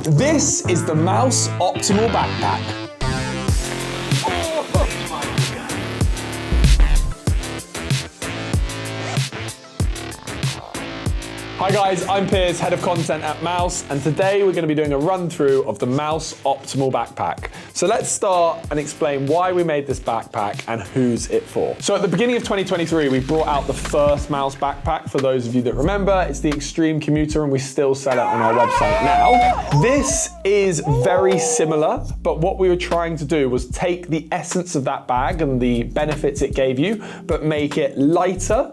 This is the Mous Optimal Backpack. Hi guys, I'm Piers, Head of Content at Mous, and today we're going to be doing a run through of the Mous Optimal Backpack. So let's start and explain why we made this backpack and who's it for. So at the beginning of 2023, we brought out the first Mous backpack. For those of you that remember, it's the Extreme Commuter, and we still sell it on our website now. This is very similar, but what we were trying to do was take the essence of that bag and the benefits it gave you, but make it lighter,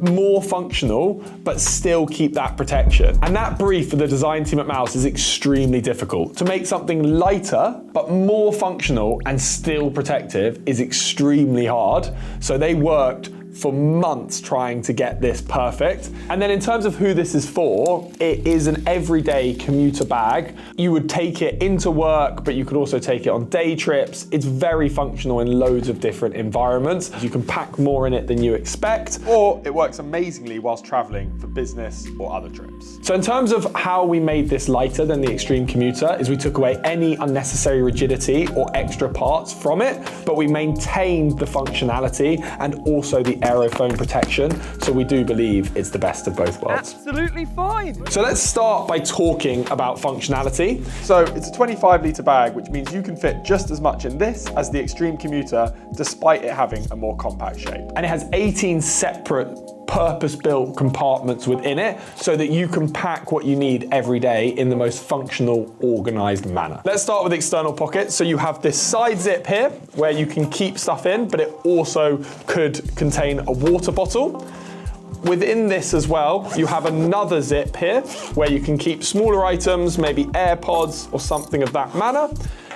more functional, but still keep that protection. And that brief for the design team at Mous is extremely difficult. To make something lighter, but more functional and still protective is extremely hard. So they worked for months trying to get this perfect. And then in terms of who this is for, it is an everyday commuter bag. You would take it into work, but you could also take it on day trips. It's very functional in loads of different environments. You can pack more in it than you expect, or it works amazingly whilst traveling for business or other trips. So in terms of how we made this lighter than the Extreme Commuter is we took away any unnecessary rigidity or extra parts from it, but we maintained the functionality and also the aerofoam protection, so we do believe it's the best of both worlds. Absolutely fine. So let's start by talking about functionality. So it's a 25-litre bag, which means you can fit just as much in this as the Extreme Commuter, despite it having a more compact shape. And it has 18 separate purpose-built compartments within it so that you can pack what you need every day in the most functional, organized manner. Let's start with external pockets. So you have this side zip here where you can keep stuff in, but it also could contain a water bottle. Within this as well, you have another zip here where you can keep smaller items, maybe AirPods or something of that manner.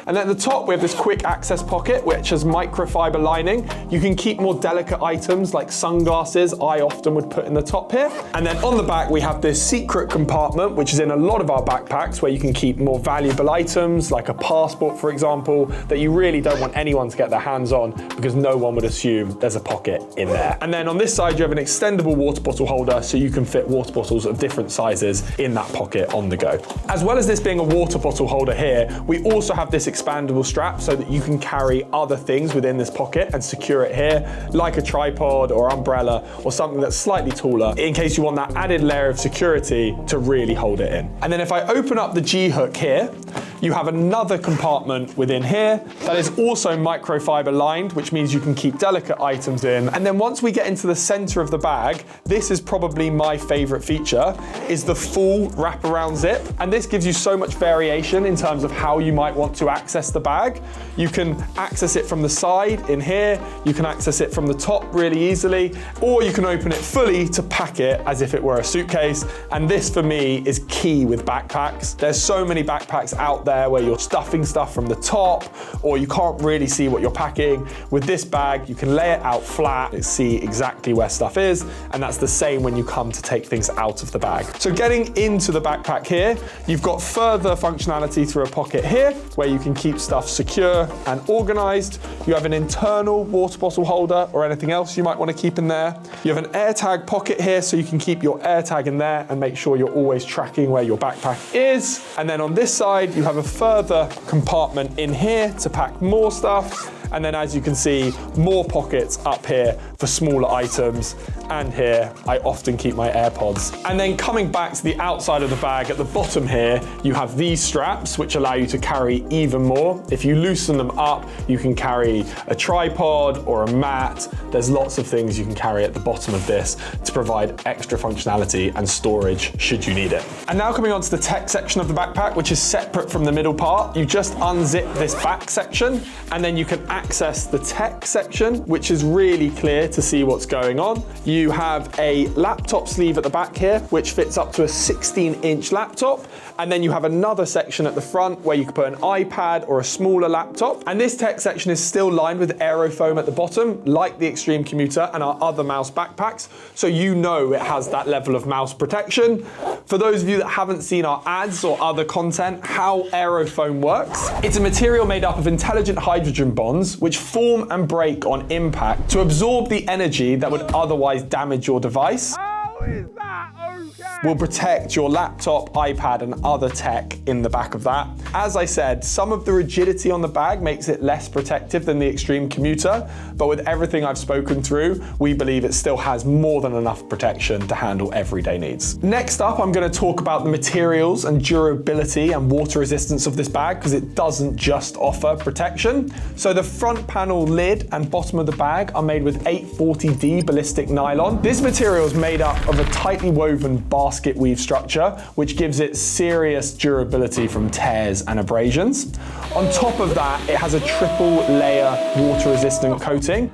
And then at the top, we have this quick access pocket, which has microfiber lining. You can keep more delicate items like sunglasses, I often would put in the top here. And then on the back, we have this secret compartment, which is in a lot of our backpacks, where you can keep more valuable items, like a passport, for example, that you really don't want anyone to get their hands on because no one would assume there's a pocket in there. And then on this side, you have an extendable water bottle holder, so you can fit water bottles of different sizes in that pocket on the go. As well as this being a water bottle holder here, we also have this expandable strap so that you can carry other things within this pocket and secure it here, like a tripod or umbrella or something that's slightly taller, in case you want that added layer of security to really hold it in. And then if I open up the G-hook here, you have another compartment within here that is also microfiber lined, which means you can keep delicate items in. And then once we get into the center of the bag, this is probably my favorite feature, is the full wraparound zip. And this gives you so much variation in terms of how you might want to access the bag. You can access it from the side in here, you can access it from the top really easily, or you can open it fully to pack it as if it were a suitcase. And this for me is key with backpacks. There's so many backpacks out there where you're stuffing stuff from the top or you can't really see what you're packing. With this bag, you can lay it out flat and see exactly where stuff is, and that's the same when you come to take things out of the bag. So getting into the backpack here, you've got further functionality through a pocket here where you can keep stuff secure and organized. You have an internal water bottle holder or anything else you might want to keep in there. You have an AirTag pocket here so you can keep your AirTag in there and make sure you're always tracking where your backpack is. And then on this side, you have a further compartment in here to pack more stuff. And then as you can see, more pockets up here for smaller items. And here, I often keep my AirPods. And then coming back to the outside of the bag, at the bottom here, you have these straps, which allow you to carry even more. If you loosen them up, you can carry a tripod or a mat. There's lots of things you can carry at the bottom of this to provide extra functionality and storage should you need it. And now coming on to the tech section of the backpack, which is separate from the middle part, you just unzip this back section, and then you can access the tech section, which is really clear to see what's going on. You have a laptop sleeve at the back here, which fits up to a 16-inch laptop. And then you have another section at the front where you can put an iPad or a smaller laptop. And this tech section is still lined with aerofoam at the bottom, like the Extreme Commuter and our other Mous backpacks. So you know it has that level of mouse protection. For those of you that haven't seen our ads or other content, how aerofoam works, it's a material made up of intelligent hydrogen bonds which form and break on impact to absorb the energy that would otherwise damage your device. How is that okay? will protect your laptop, iPad, and other tech in the back of that. As I said, some of the rigidity on the bag makes it less protective than the Extreme Commuter, but with everything I've spoken through, we believe it still has more than enough protection to handle everyday needs. Next up, I'm going to talk about the materials and durability and water resistance of this bag, because it doesn't just offer protection. So the front panel lid and bottom of the bag are made with 840D ballistic nylon. This material is made up of a tightly woven basket weave structure, which gives it serious durability from tears and abrasions. On top of that, it has a triple layer water resistant coating.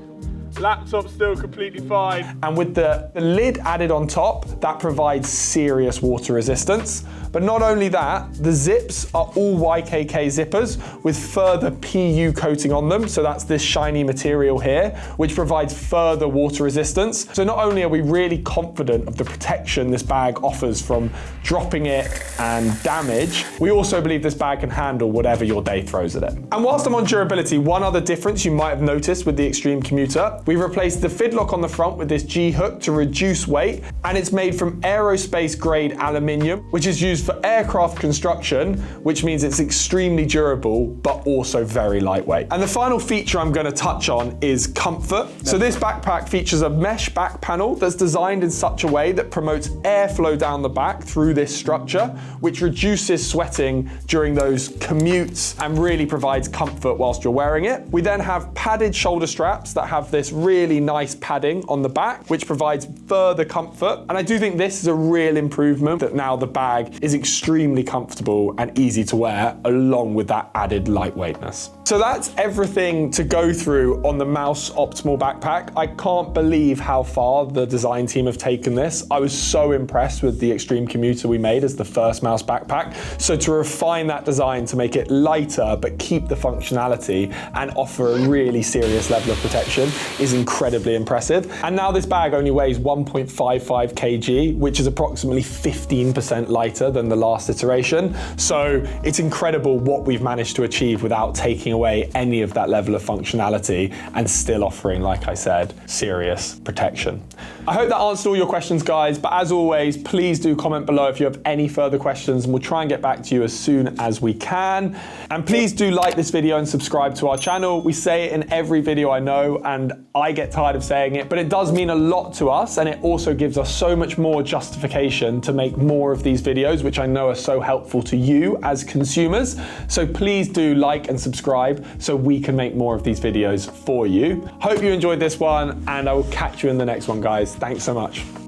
Laptop's still completely fine. And with the lid added on top, that provides serious water resistance. But not only that, the zips are all YKK zippers with further PU coating on them. So that's this shiny material here, which provides further water resistance. So not only are we really confident of the protection this bag offers from dropping it and damage, we also believe this bag can handle whatever your day throws at it. And whilst I'm on durability, one other difference you might have noticed with the Extreme Commuter, we've replaced the fidlock on the front with this G-hook to reduce weight, and it's made from aerospace grade aluminium, which is used for aircraft construction, which means it's extremely durable, but also very lightweight. And the final feature I'm going to touch on is comfort. So this backpack features a mesh back panel that's designed in such a way that promotes airflow down the back through this structure, which reduces sweating during those commutes and really provides comfort whilst you're wearing it. We then have padded shoulder straps that have this really nice padding on the back, which provides further comfort. And I do think this is a real improvement, that now the bag is extremely comfortable and easy to wear, along with that added lightweightness. So that's everything to go through on the Mous Optimal backpack. I can't believe how far the design team have taken this. I was so impressed with the Extreme Commuter we made as the first Mous backpack. So to refine that design to make it lighter but keep the functionality and offer a really serious level of protection is incredibly impressive. And now this bag only weighs 1.55 kg, which is approximately 15% lighter than the last iteration. So it's incredible what we've managed to achieve without taking away any of that level of functionality and still offering, like I said, serious protection. I hope that answered all your questions, guys, but as always, please do comment below if you have any further questions, and we'll try and get back to you as soon as we can. And please do like this video and subscribe to our channel. We say it in every video, I know, and I get tired of saying it, but it does mean a lot to us, and it also gives us so much more justification to make more of these videos, which I know are so helpful to you as consumers. So please do like and subscribe so we can make more of these videos for you. Hope you enjoyed this one, and I will catch you in the next one, guys. Thanks so much.